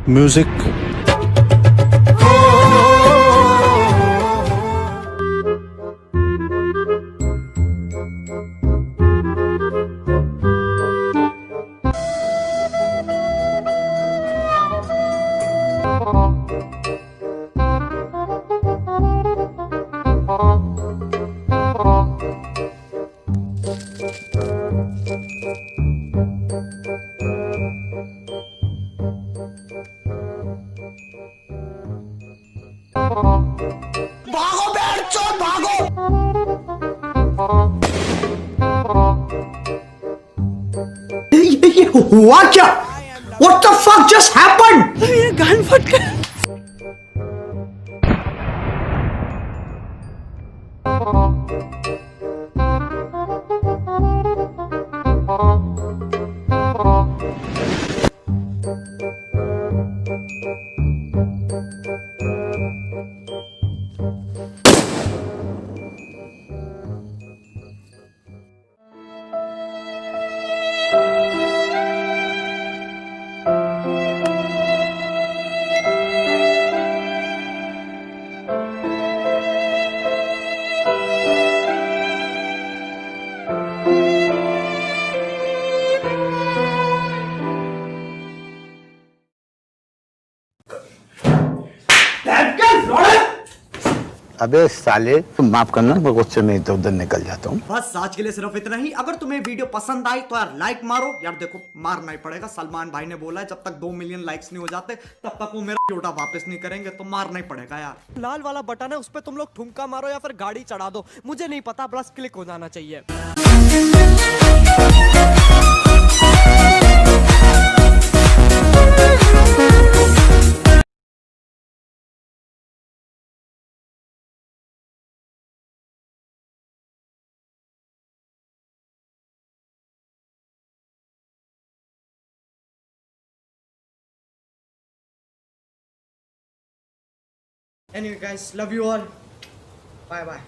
Music. भागो बैठचोद भागो। ये हुआ क्या? What the fuck just happened? ये गान फट गया। अबे साले तुम माफ करना, मैं गुस्से में इधर उधर निकल जाता हूँ। बस आज के लिए सिर्फ इतना ही। अगर तुम्हें वीडियो पसंद आई तो यार लाइक मारो। यार देखो मारना ही पड़ेगा, सलमान भाई ने बोला है जब तक 2 मिलियन लाइक्स नहीं हो जाते तब तक वो मेरा जोड़ा वापस नहीं करेंगे, तो मारना ही पड़ेगा यार। लाल वाला बटन है, उस पर तुम लोग ठुमका मारो या फिर गाड़ी चढ़ा दो, मुझे नहीं पता, बस क्लिक हो जाना चाहिए। Anyway guys, love you all. Bye bye.